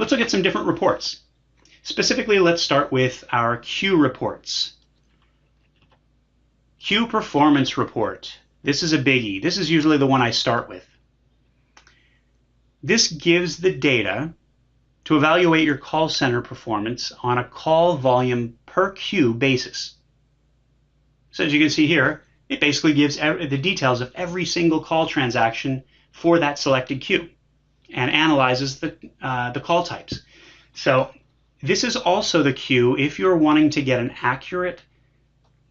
Let's look at some different reports. Specifically, let's start with our queue reports. Queue performance report. This is a biggie. This is usually the one I start with. This gives the data to evaluate your call center performance on a call volume per queue basis. So as you can see here, it basically gives the details of every single call transaction for that selected queue and analyzes the call types. So this is also the queue if you're wanting to get an accurate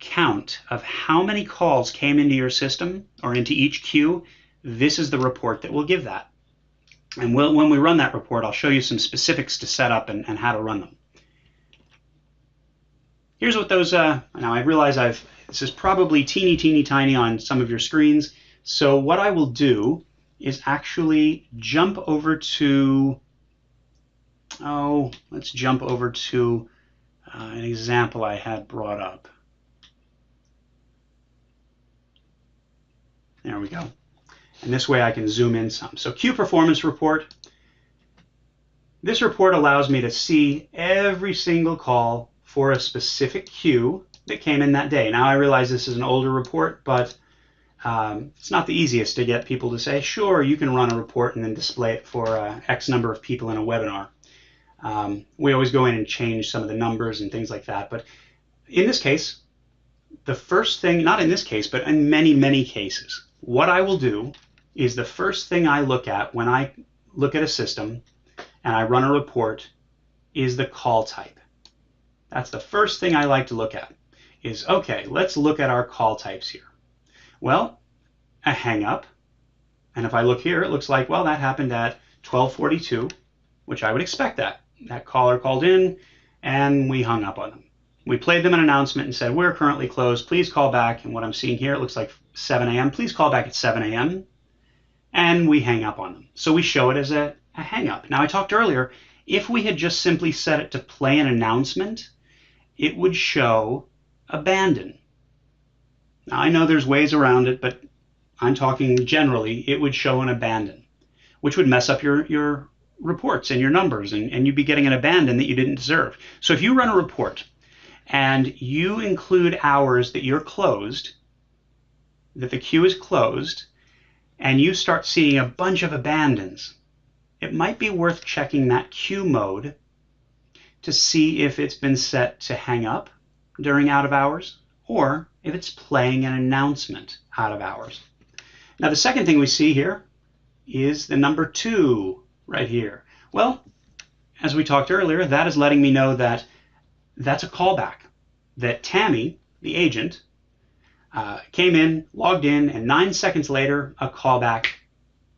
count of how many calls came into your system or into each queue. This is the report that will give that. And when we run that report, I'll show you some specifics to set up and how to run them. Here's what those, now I realize this is probably teeny tiny on some of your screens. So what I will do is actually jump over to, let's jump over to an example I had brought up. There we go. And this way I can zoom in some. So queue performance report. This report allows me to see every single call for a specific queue that came in that day. Now I realize this is an older report, but it's not the easiest to get people to say, sure, you can run a report and then display it for X number of people in a webinar. We always go in and change some of the numbers and things like that. But in this case, the first thing, not in this case, but in many cases, what I will do is the first thing I look at when I look at a system and I run a report is the call type. That's the first thing I like to look at is, okay, let's look at our call types here. Well, a hang up. And if I look here, it looks like, well, that happened at 12:42, which I would expect that. That caller called in and we hung up on them. We played them an announcement and said, we're currently closed. Please call back. And what I'm seeing here, it looks like 7 a.m. Please call back at 7 a.m. And we hang up on them. So we show it as a hang up. Now I talked earlier, if we had just simply set it to play an announcement, it would show abandon. Now I know there's ways around it, but I'm talking generally, it would show an abandon, which would mess up your reports and your numbers, and you'd be getting an abandon that you didn't deserve. So if you run a report and you include hours that you're closed, that the queue is closed, and you start seeing a bunch of abandons, it might be worth checking that queue mode to see if it's been set to hang up during out of hours or if it's playing an announcement out of hours. Now the second thing we see here is the number 2 right here. Well, as we talked earlier, that is letting me know that that's a callback, that Tammy, the agent, came in, logged in, and 9 seconds later, a callback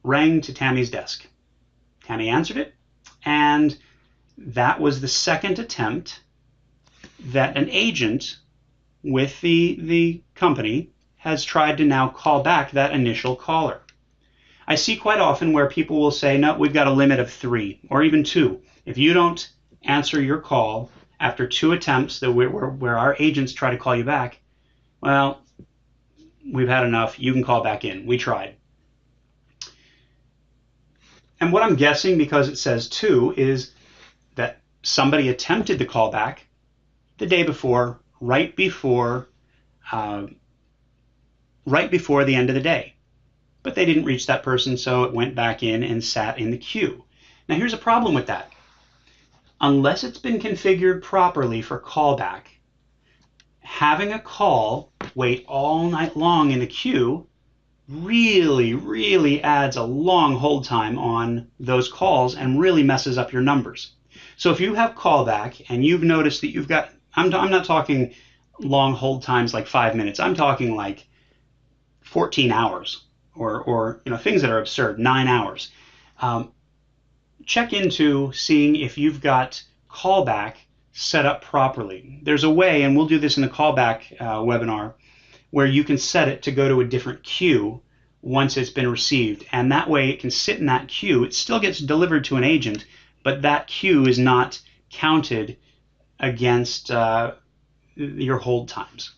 rang to Tammy's desk. Tammy answered it, and that was the second attempt that an agent with the company has tried to now call back that initial caller. I see quite often where people will say, no, we've got a limit of 3 or even 2. If you don't answer your call after 2 attempts where our agents try to call you back, well, we've had enough. You can call back in. We tried. And what I'm guessing, because it says 2, is that somebody attempted the callback the day before, right before the end of the day. But they didn't reach that person, so it went back in and sat in the queue. Now here's a problem with that. Unless it's been configured properly for callback, having a call wait all night long in the queue really adds a long hold time on those calls and really messes up your numbers. So if you have callback and you've noticed that you've got, I'm not talking long hold times like 5 minutes, I'm talking like 14 hours or things that are absurd, 9 hours. Check into seeing if you've got callback set up properly. There's a way, and we'll do this in the callback webinar, where you can set it to go to a different queue once it's been received. And that way it can sit in that queue. It still gets delivered to an agent, but that queue is not counted against your hold times.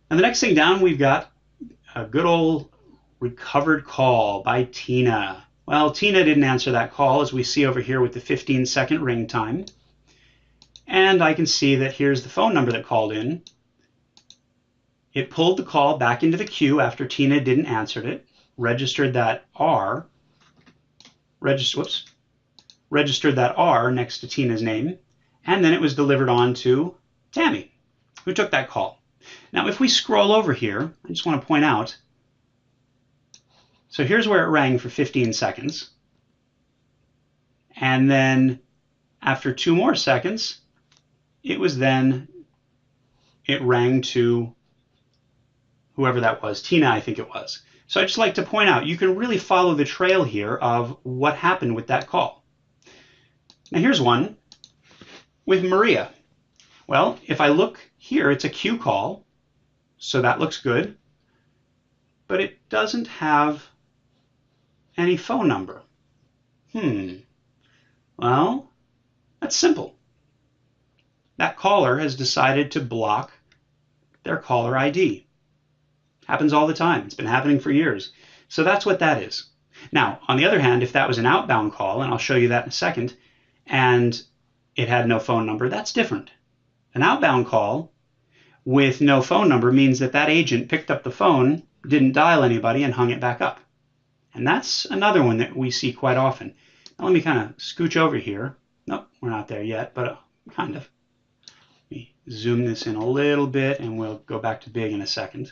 And the next thing down, we've got a good old recovered call by Tina. Well, Tina didn't answer that call, as we see over here with the 15-second ring time. And I can see that here's the phone number that called in. It pulled the call back into the queue after Tina didn't answer it, registered that R, registered that R next to Tina's name, and then it was delivered on to Tammy, who took that call. Now, if we scroll over here, I just want to point out, so here's where it rang for 15 seconds. And then after 2 more seconds, it rang to whoever that was, Tina, I think it was. So I'd just like to point out, you can really follow the trail here of what happened with that call. Now here's one with Maria. Well, if I look here, it's a queue call, so that looks good, but it doesn't have any phone number. Well, that's simple. That caller has decided to block their caller ID. Happens all the time. It's been happening for years. So that's what that is. Now, on the other hand, if that was an outbound call, and I'll show you that in a second, and it had no phone number, that's different. An outbound call with no phone number means that that agent picked up the phone, didn't dial anybody, and hung it back up. And that's another one that we see quite often. Now let me kind of scooch over here. Nope, we're not there yet, but kind of. Let me zoom this in a little bit, and we'll go back to big in a second.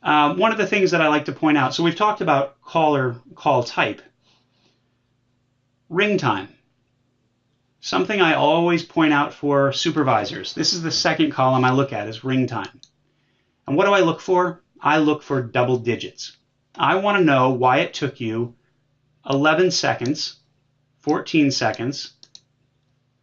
One of the things that I like to point out, so we've talked about call type. Ring time. Something I always point out for supervisors. This is the second column I look at, is ring time. And what do I look for? I look for double digits. I want to know why it took you 11 seconds, 14 seconds.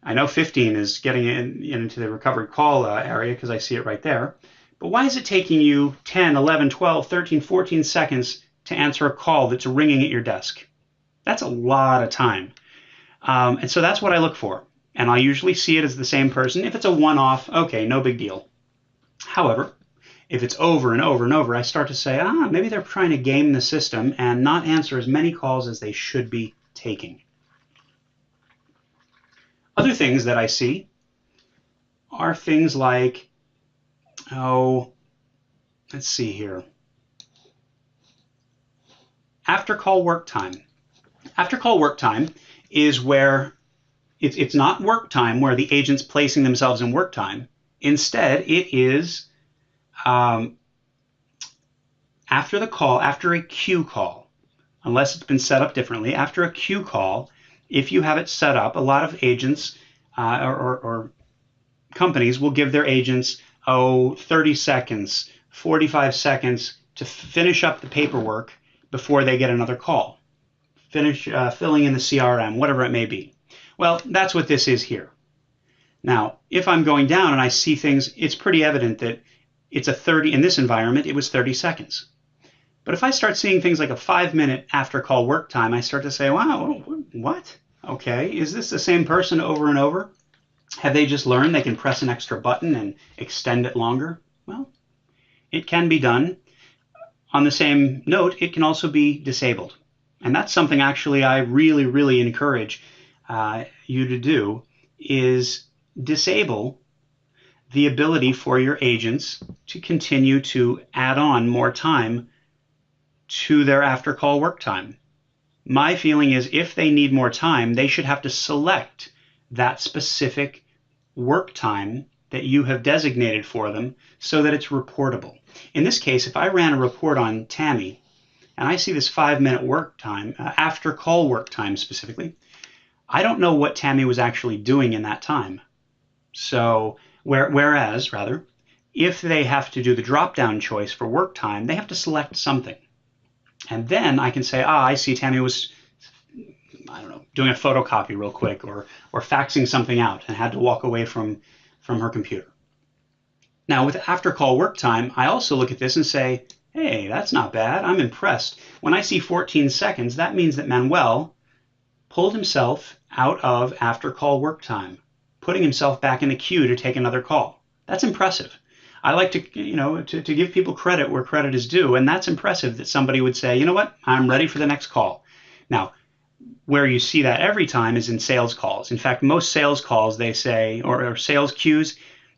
I know 15 is getting into the recovered call area because I see it right there. But why is it taking you 10, 11, 12, 13, 14 seconds to answer a call that's ringing at your desk? That's a lot of time. And so that's what I look for. And I'll usually see it as the same person. If it's a one-off, okay, no big deal. However, if it's over and over and over, I start to say, maybe they're trying to game the system and not answer as many calls as they should be taking. Other things that I see are things like, let's see here. After call work time. After call work time is where it's not work time where the agent's placing themselves in work time. Instead, it is after the call, after a queue call, unless it's been set up differently, after a queue call, if you have it set up, a lot of agents or companies will give their agents 30 seconds, 45 seconds to finish up the paperwork before they get another call. Finish filling in the CRM, whatever it may be. Well, that's what this is here. Now, if I'm going down and I see things, it's pretty evident that it's a 30, in this environment, it was 30 seconds. But if I start seeing things like a 5-minute after call work time, I start to say, wow, what? Okay, is this the same person over and over? Have they just learned they can press an extra button and extend it longer? Well, it can be done. On the same note, it can also be disabled. And that's something actually I really, really encourage you to do, is disable the ability for your agents to continue to add on more time to their after call work time. My feeling is if they need more time, they should have to select that specific work time that you have designated for them so that it's reportable. In this case, if I ran a report on Tammy and I see this 5-minute work time, after call work time specifically, I don't know what Tammy was actually doing in that time. So whereas, if they have to do the drop-down choice for work time, they have to select something. And then I can say, I see Tammy was, doing a photocopy real quick or faxing something out and had to walk away from her computer. Now, with after call work time, I also look at this and say, hey, that's not bad. I'm impressed. When I see 14 seconds, that means that Manuel pulled himself out of after call work time, putting himself back in the queue to take another call. That's impressive. I like to, to give people credit where credit is due, and that's impressive that somebody would say, you know what, I'm ready for the next call. Now, where you see that every time is in sales calls. In fact, most sales calls, they say, or sales queues,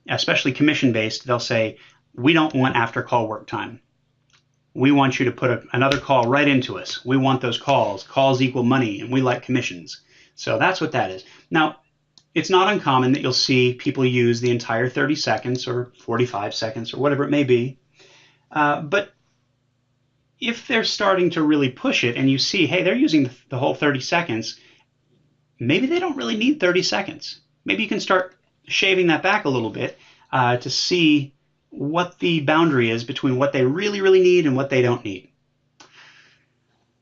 especially commission-based, they'll say, we don't want after-call work time. We want you to put another call right into us. We want those calls. Calls equal money, and we like commissions. So that's what that is. Now, it's not uncommon that you'll see people use the entire 30 seconds or 45 seconds or whatever it may be. But if they're starting to really push it and you see, hey, they're using the whole 30 seconds, maybe they don't really need 30 seconds. Maybe you can start shaving that back a little bit to see what the boundary is between what they really, really need and what they don't need.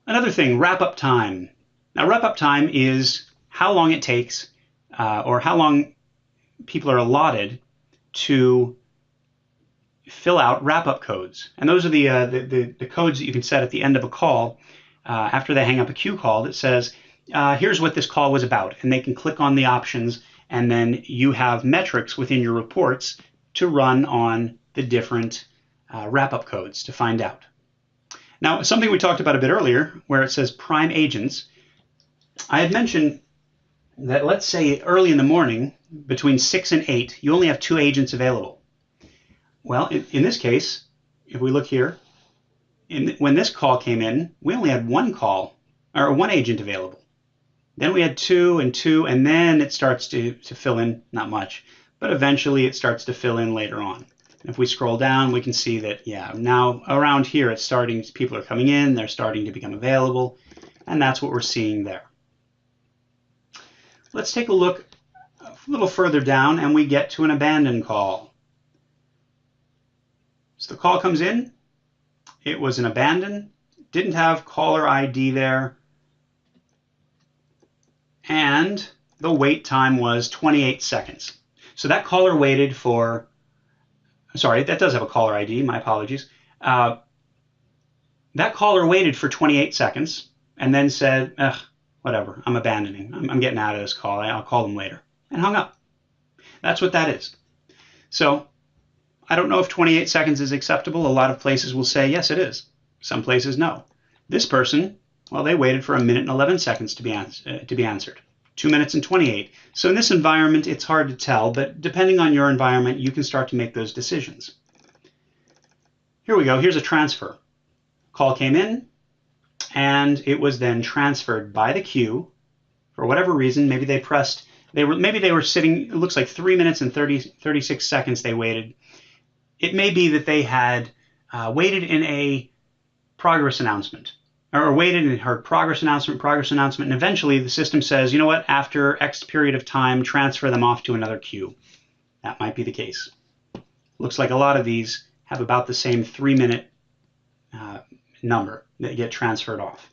Another thing, wrap-up time. Now, wrap-up time is how long it takes or how long people are allotted to fill out wrap-up codes. And those are the codes that you can set at the end of a call after they hang up a queue call that says, here's what this call was about. And they can click on the options, and then you have metrics within your reports to run on the different wrap-up codes to find out. Now, something we talked about a bit earlier, where it says prime agents, I had mentioned that let's say early in the morning, between 6 and 8, you only have 2 agents available. Well, in this case, if we look here, when this call came in, we only had one agent available. Then we had 2 and 2, and then it starts to fill in, not much, but eventually it starts to fill in later on. If we scroll down, we can see that, yeah, now around here it's starting, people are coming in, they're starting to become available, and that's what we're seeing there. Let's take a look a little further down, and we get to an abandoned call. So the call comes in, it was an abandon, didn't have caller ID there, and the wait time was 28 seconds. So that caller waited for, sorry, that does have a caller ID, my apologies. That caller waited for 28 seconds and then said, whatever, I'm abandoning. I'm getting out of this call. I'll call them later. And hung up. That's what that is. So I don't know if 28 seconds is acceptable. A lot of places will say, yes, it is. Some places, no. This person, well, they waited for 1 minute and 11 seconds to be answered. 2 minutes and 28. So in this environment, it's hard to tell, but depending on your environment, you can start to make those decisions. Here we go. Here's a transfer. Call came in, and it was then transferred by the queue for whatever reason. Maybe they pressed, maybe they were sitting, it looks like 3 minutes and 36 seconds they waited. It may be that they had waited in a progress announcement, or waited and heard progress announcement, and eventually the system says, you know what, after X period of time, transfer them off to another queue. That might be the case. Looks like a lot of these have about the same 3-minute number that get transferred off.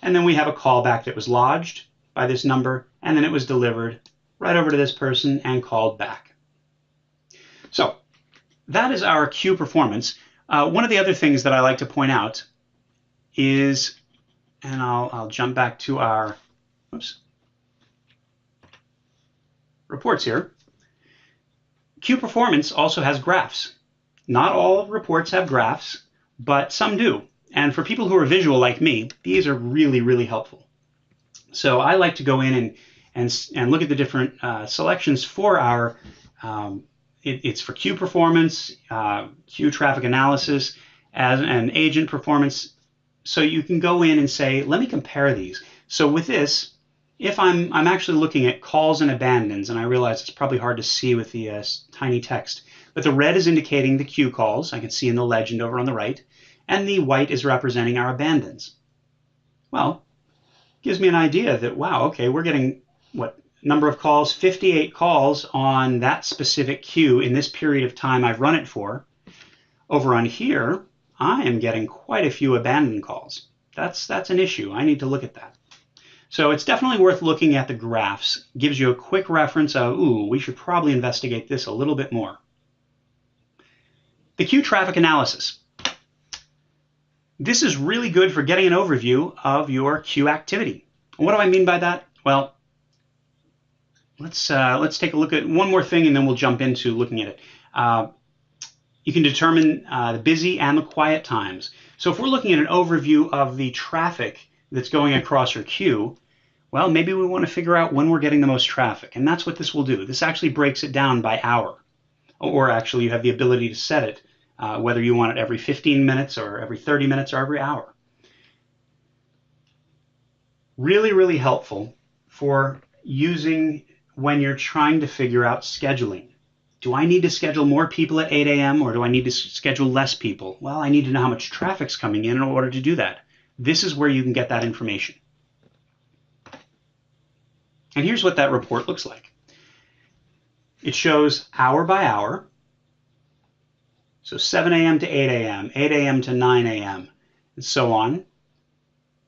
And then we have a callback that was lodged by this number, and then it was delivered right over to this person and called back. So that is our queue performance. One of the other things that I like to point out is, and I'll jump back to our reports here. Queue performance also has graphs. Not all reports have graphs, but some do. And for people who are visual like me, these are really, really helpful. So I like to go in and look at the different selections for our, it's for queue performance, queue traffic analysis, and agent performance. So you can go in and say, let me compare these. So with this, if I'm actually looking at calls and abandons, and I realize it's probably hard to see with the tiny text, but the red is indicating the queue calls. I can see in the legend over on the right. And the white is representing our abandons. Well, gives me an idea that, wow, okay, we're getting, what, number of calls? 58 calls on that specific queue in this period of time I've run it for. Over on here, I am getting quite a few abandoned calls. That's an issue. I need to look at that. So it's definitely worth looking at the graphs. Gives you a quick reference of, ooh, we should probably investigate this a little bit more. The queue traffic analysis. This is really good for getting an overview of your queue activity. What do I mean by that? Well, let's take a look at one more thing, and then we'll jump into looking at it. You can determine the busy and the quiet times. So if we're looking at an overview of the traffic that's going across your queue, Well, maybe we want to figure out when we're getting the most traffic, and that's what this will do. This actually breaks it down by hour, or actually you have the ability to set it, whether you want it every 15 minutes or every 30 minutes or every hour. Really, really helpful for using when you're trying to figure out scheduling. Do I need to schedule more people at 8 a.m. or do I need to schedule less people? Well, I need to know how much traffic's coming in order to do that. This is where you can get that information. And here's what that report looks like. It shows hour by hour. So 7 a.m. to 8 a.m., 8 a.m. to 9 a.m., and so on.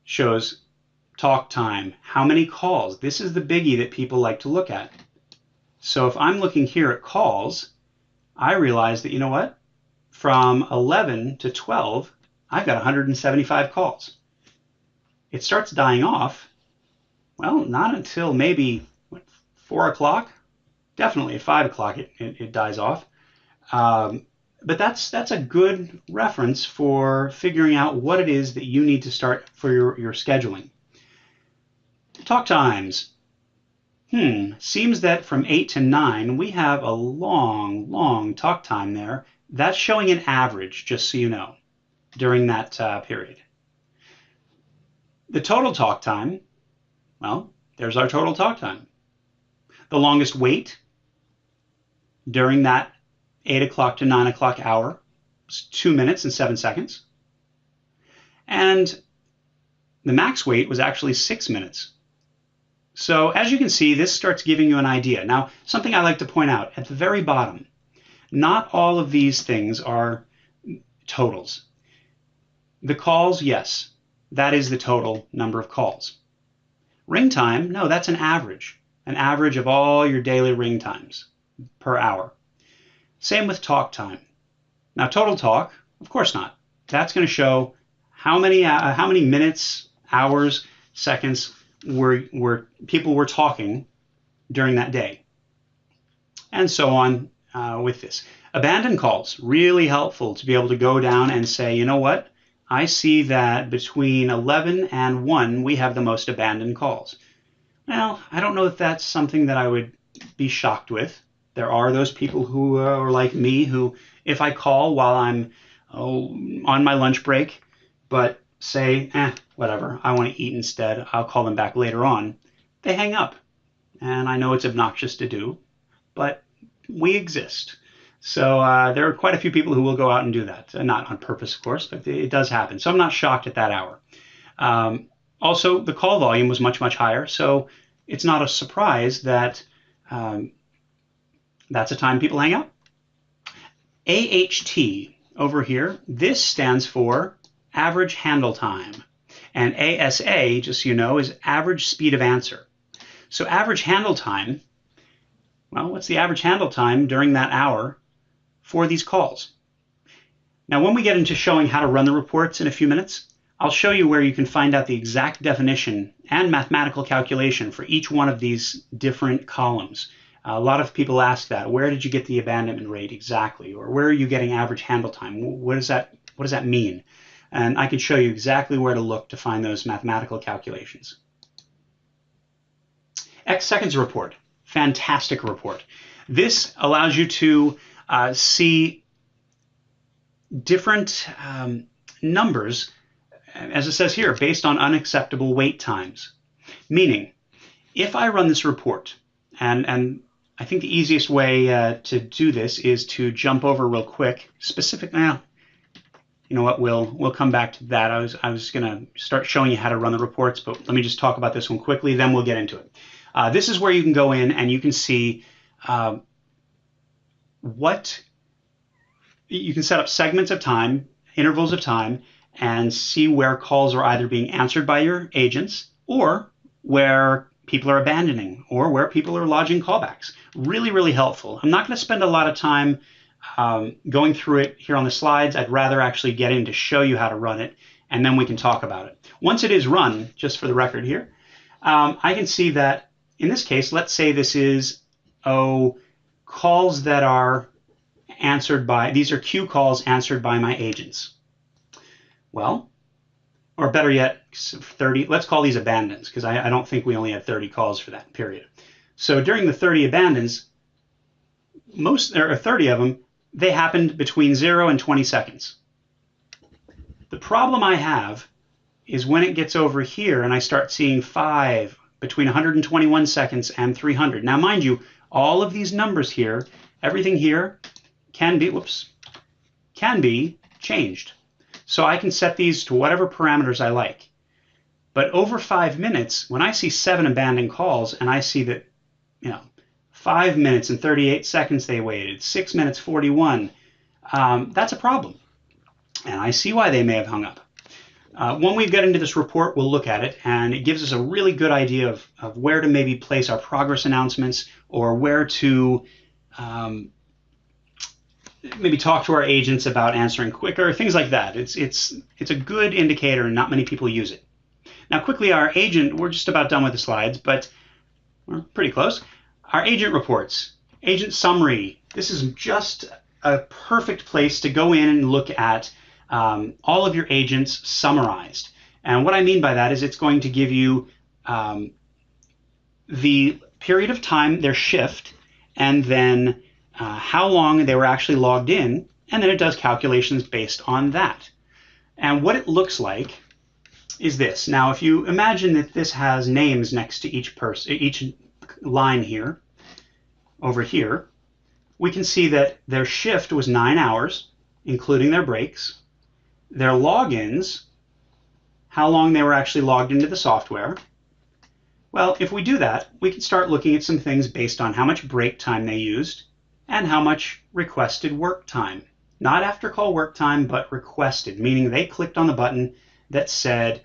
Shows talk time, how many calls. This is the biggie that people like to look at. So if I'm looking here at calls, I realize that, you know what? From 11 to 12, I've got 175 calls. It starts dying off. Well, not until maybe 4 o'clock. Definitely at 5 o'clock it dies off. But that's a good reference for figuring out what it is that you need to start for your scheduling. Talk times. Seems that from 8 to 9, we have a long talk time there. That's showing an average, just so you know, during that period. The total talk time, well, there's our total talk time. The longest wait during that 8 o'clock to 9 o'clock hour was 2 minutes and 7 seconds. And the max wait was actually 6 minutes. So as you can see, this starts giving you an idea. Now, something I like to point out at the very bottom, not all of these things are totals. The calls, yes, that is the total number of calls. Ring time, no, that's an average of all your daily ring times per hour. Same with talk time. Now, total talk, of course not. That's going to show how many minutes, hours, seconds were people were talking during that day, and so on with this. Abandoned calls, really helpful to be able to go down and say, you know what? I see that between 11 and 1, we have the most abandoned calls. Well, I don't know if that's something that I would be shocked with. There are those people who are like me who, if I call while I'm on my lunch break, but say, whatever, I want to eat instead, I'll call them back later on, they hang up. And I know it's obnoxious to do, but we exist. So there are quite a few people who will go out and do that. Not on purpose, of course, but it does happen. So I'm not shocked at that hour. Also, the call volume was much, much higher. So it's not a surprise that that's a time people hang up. AHT over here, this stands for average handle time. And ASA, just so you know, is average speed of answer. So average handle time, well, what's the average handle time during that hour for these calls? Now, when we get into showing how to run the reports in a few minutes, I'll show you where you can find out the exact definition and mathematical calculation for each one of these different columns. A lot of people ask that. Where did you get the abandonment rate exactly? Or where are you getting average handle time? What does that mean? And I can show you exactly where to look to find those mathematical calculations. X seconds report. Fantastic report. This allows you to see different numbers, as it says here, based on unacceptable wait times. Meaning, if I run this report, and I think the easiest way to do this is to jump over real quick, you know what, we'll come back to that. I was going to start showing you how to run the reports, but let me just talk about this one quickly, then we'll get into it. This is where you can go in and you can see what you can set up segments of time, intervals of time, and see where calls are either being answered by your agents or where people are abandoning or where people are lodging callbacks. Really, really helpful. I'm not going to spend a lot of time going through it here on the slides. I'd rather actually get in to show you how to run it, and then we can talk about it. Once it is run, just for the record here, I can see that in this case, let's say this is calls that are answered by, these are queue calls answered by my agents. Well, or better yet, 30. Let's call these abandons, because I don't think we only had 30 calls for that period. So during the 30 abandons, most, or 30 of them, they happened between 0 and 20 seconds. The problem I have is when it gets over here and I start seeing 5 between 121 seconds and 300. Now, mind you, all of these numbers here, everything here can be changed. So I can set these to whatever parameters I like. But over 5 minutes, when I see 7 abandoned calls and I see that, 5 minutes and 38 seconds they waited, 6 minutes 41, that's a problem. And I see why they may have hung up. When we get into this report, we'll look at it, and it gives us a really good idea of where to maybe place our progress announcements, or where to maybe talk to our agents about answering quicker, things like that. It's a good indicator, and not many people use it. Now, quickly, our agent, we're just about done with the slides, but we're pretty close. Our agent reports, agent summary. This is just a perfect place to go in and look at all of your agents summarized. And what I mean by that is it's going to give you the period of time, their shift, and then how long they were actually logged in, and then it does calculations based on that. And what it looks like is this. Now, if you imagine that this has names next to each line here, over here, we can see that their shift was 9 hours, including their breaks. Their logins, how long they were actually logged into the software. Well, if we do that, we can start looking at some things based on how much break time they used and how much requested work time. Not after call work time, but requested, meaning they clicked on the button that said,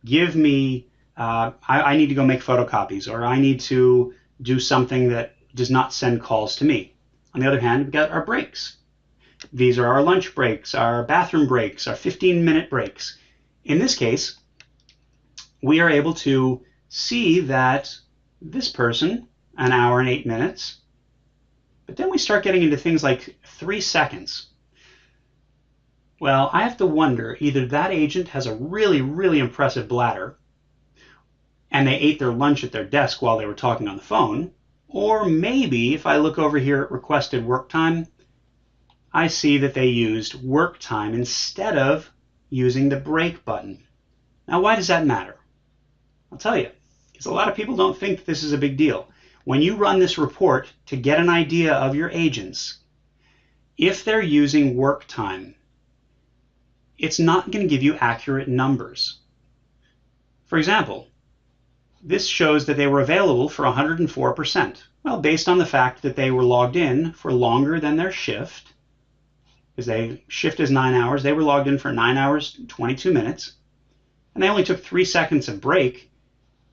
give me, I need to go make photocopies, or I need to do something that does not send calls to me. On the other hand, we've got our breaks. These are our lunch breaks, our bathroom breaks, our 15-minute breaks. In this case, we are able to see that this person, an hour and 8 minutes, but then we start getting into things like 3 seconds. Well, I have to wonder, either that agent has a really, really impressive bladder, and they ate their lunch at their desk while they were talking on the phone, or maybe if I look over here at requested work time, I see that they used work time instead of using the break button. Now, why does that matter? I'll tell you, because a lot of people don't think this is a big deal. When you run this report to get an idea of your agents, if they're using work time, it's not going to give you accurate numbers. For example, this shows that they were available for 104%. Well, based on the fact that they were logged in for longer than their shift, because their shift is 9 hours, they were logged in for 9 hours, 22 minutes, and they only took 3 seconds of break.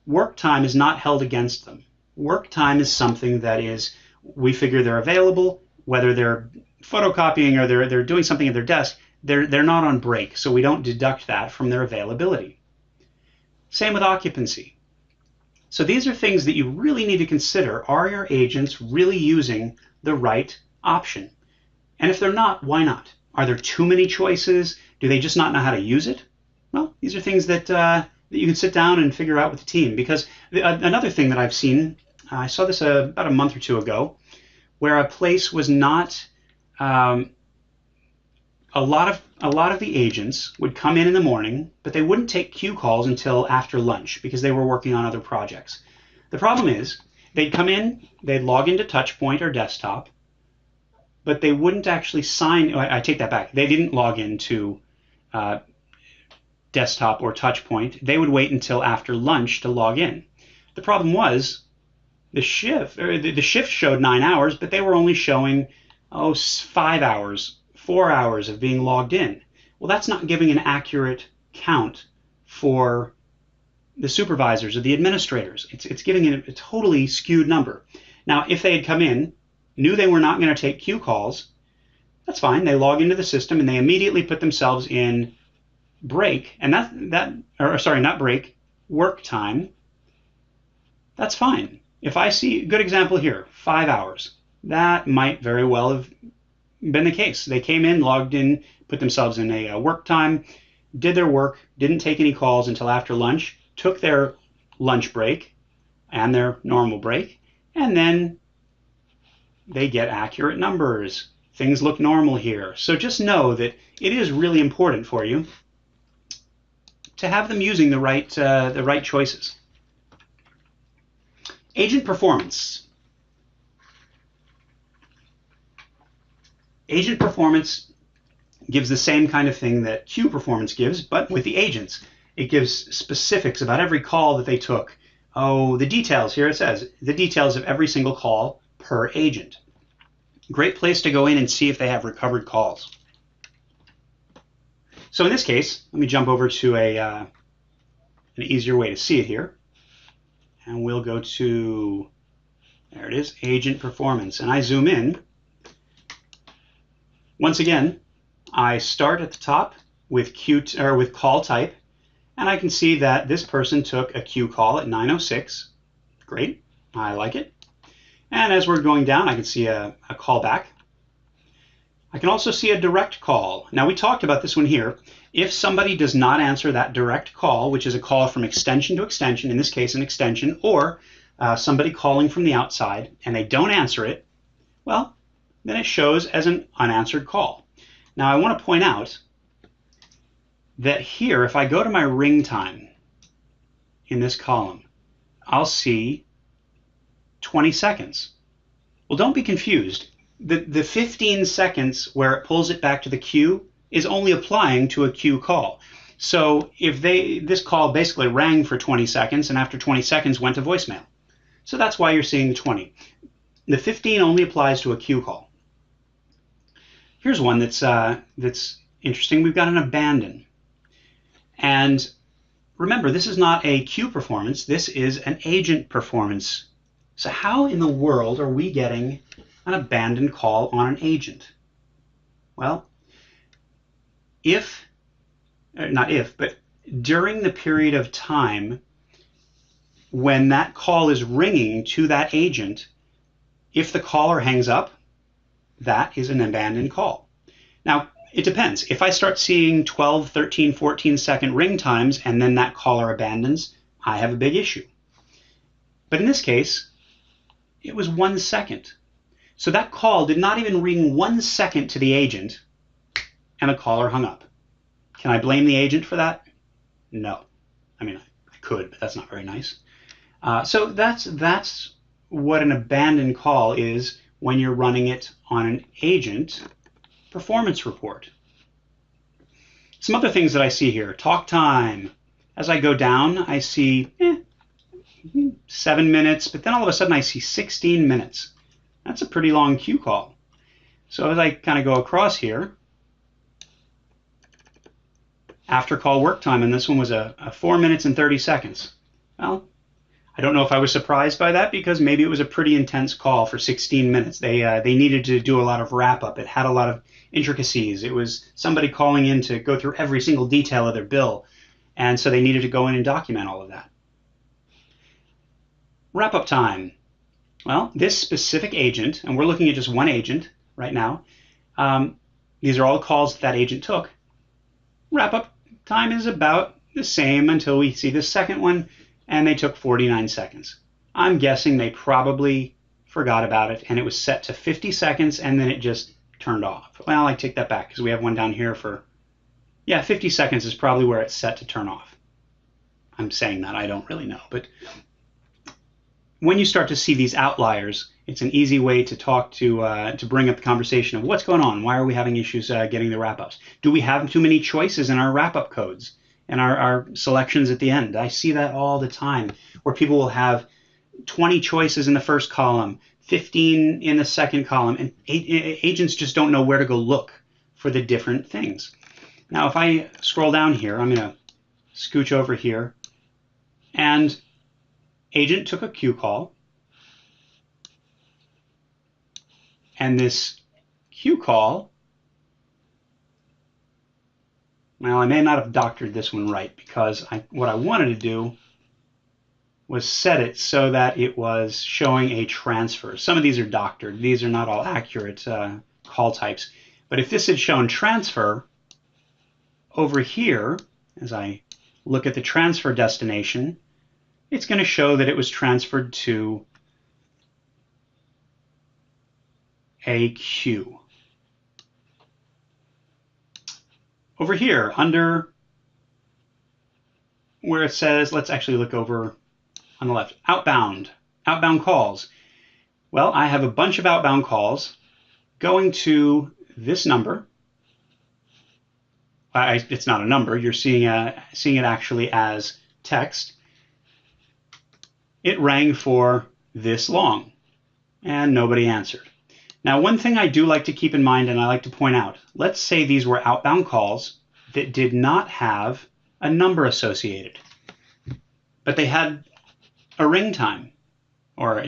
Work time is not held against them. Work time is something that is, we figure they're available, whether they're photocopying or they're doing something at their desk, they're not on break, so we don't deduct that from their availability. Same with occupancy. So these are things that you really need to consider. Are your agents really using the right option? And if they're not, why not? Are there too many choices? Do they just not know how to use it? Well, these are things that you can sit down and figure out with the team. Because another thing that I've seen, I saw this about a month or two ago, where a place was not, a lot of the agents would come in the morning, but they wouldn't take queue calls until after lunch because they were working on other projects. The problem is, they'd come in, they'd log into Touchpoint or desktop, but they wouldn't actually sign. I take that back. They didn't log into desktop or Touchpoint. They would wait until after lunch to log in. The problem was the shift showed 9 hours, but they were only showing 5 hours, 4 hours of being logged in. Well, that's not giving an accurate count for the supervisors or the administrators. It's giving a totally skewed number. Now, if they had come in, knew they were not going to take queue calls, that's fine. They log into the system and they immediately put themselves in break, and not break, work time. That's fine. If I see, good example here, 5 hours, that might very well have been the case. They came in, logged in, put themselves in a work time. did their work, didn't take any calls until after lunch, took their lunch break and their normal break, and then they get accurate numbers. Things look normal here. So just know that it is really important for you to have them using the right choices. Agent performance. Agent performance gives the same kind of thing that queue performance gives, but with the agents. It gives specifics about every call that they took. Oh, the details. Here it says the details of every single call per agent. Great place to go in and see if they have recovered calls. So in this case, let me jump over to an easier way to see it here. And we'll go to, there it is, agent performance. And I zoom in. Once again, I start at the top with with call type, and I can see that this person took a queue call at 9:06. Great, I like it. And as we're going down, I can see a call back. I can also see a direct call. Now we talked about this one here. If somebody does not answer that direct call, which is a call from extension to extension, in this case an extension, or somebody calling from the outside, and they don't answer it, well, then it shows as an unanswered call. Now I want to point out that here, if I go to my ring time in this column, I'll see 20 seconds. Well, don't be confused. The 15 seconds where it pulls it back to the queue is only applying to a queue call. So if this call basically rang for 20 seconds and after 20 seconds went to voicemail. So that's why you're seeing the 20. The 15 only applies to a queue call. Here's one that's interesting. We've got an abandon. And remember, this is not a queue performance. This is an agent performance. So how in the world are we getting an abandoned call on an agent? Well, but during the period of time when that call is ringing to that agent, if the caller hangs up, that is an abandoned call. Now, it depends. If I start seeing 12, 13, 14 second ring times and then that caller abandons, I have a big issue. But in this case, it was 1 second. So that call did not even ring 1 second to the agent, and the caller hung up. Can I blame the agent for that? No. I mean, I could, but that's not very nice. So that's what an abandoned call is when you're running it on an agent performance report. Some other things that I see here. Talk time. As I go down, I see 7 minutes, but then all of a sudden I see 16 minutes. That's a pretty long queue call. So as I kind of go across here, after call work time, and this one was a 4 minutes and 30 seconds. Well, I don't know if I was surprised by that because maybe it was a pretty intense call for 16 minutes. They needed to do a lot of wrap up. It had a lot of intricacies. It was somebody calling in to go through every single detail of their bill. And so they needed to go in and document all of that. Wrap up time. Well, this specific agent, and we're looking at just one agent right now. These are all calls that agent took. Wrap up time is about the same until we see the second one, and they took 49 seconds. I'm guessing they probably forgot about it, and it was set to 50 seconds, and then it just turned off. Well, I take that back because we have one down here for, 50 seconds is probably where it's set to turn off. I'm saying that, I don't really know. But when you start to see these outliers, it's an easy way to talk to bring up the conversation of what's going on. Why are we having issues getting the wrap-ups? Do we have too many choices in our wrap-up codes and our selections at the end? I see that all the time where people will have 20 choices in the first column, 15 in the second column, and agents just don't know where to go look for the different things. Now, if I scroll down here, I'm going to scooch over here, and agent took a queue call, and this queue call, well, I may not have doctored this one right because what I wanted to do was set it so that it was showing a transfer. Some of these are doctored. These are not all accurate call types. But if this had shown transfer, over here, as I look at the transfer destination, it's going to show that it was transferred to a queue. Over here, under where it says, let's actually look over on the left, outbound calls. Well, I have a bunch of outbound calls going to this number. It's not a number, you're seeing it actually as text. It rang for this long, and nobody answered. Now, one thing I do like to keep in mind, and I like to point out, let's say these were outbound calls that did not have a number associated, but they had a ring time, or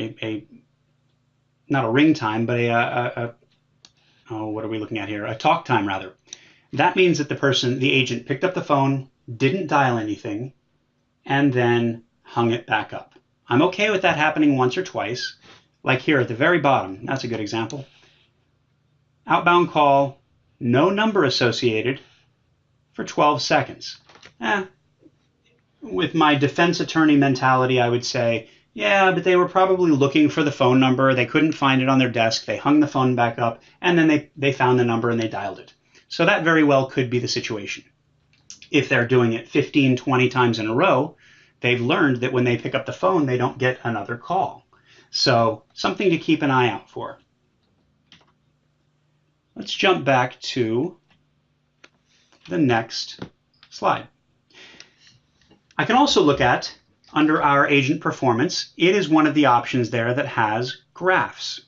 not a ring time, but what are we looking at here? A talk time, rather. That means that the agent picked up the phone, didn't dial anything, and then hung it back up. I'm okay with that happening once or twice, like here at the very bottom. That's a good example. Outbound call, no number associated, for 12 seconds. With my defense attorney mentality, I would say, yeah, but they were probably looking for the phone number. They couldn't find it on their desk. They hung the phone back up, and then they found the number and they dialed it. So that very well could be the situation. If they're doing it 15, 20 times in a row, they've learned that when they pick up the phone, they don't get another call. So something to keep an eye out for. Let's jump back to the next slide. I can also look at, under our agent performance, it is one of the options there that has graphs.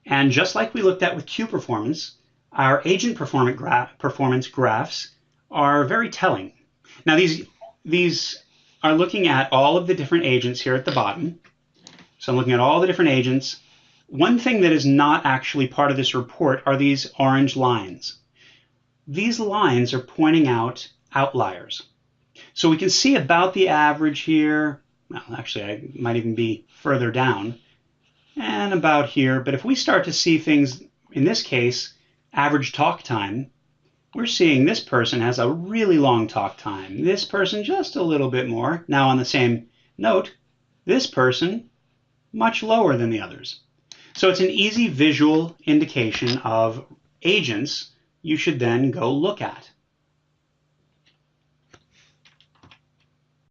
And just like we looked at with queue performance, our agent performance graphs are very telling. Now these are looking at all of the different agents here at the bottom. So I'm looking at all the different agents. One thing that is not actually part of this report are these orange lines. These lines are pointing out outliers. So we can see about the average here. Well, actually, I might even be further down and about here. But if we start to see things, in this case, average talk time, we're seeing this person has a really long talk time. This person just a little bit more. Now on the same note, this person much lower than the others. So it's an easy visual indication of agents you should then go look at.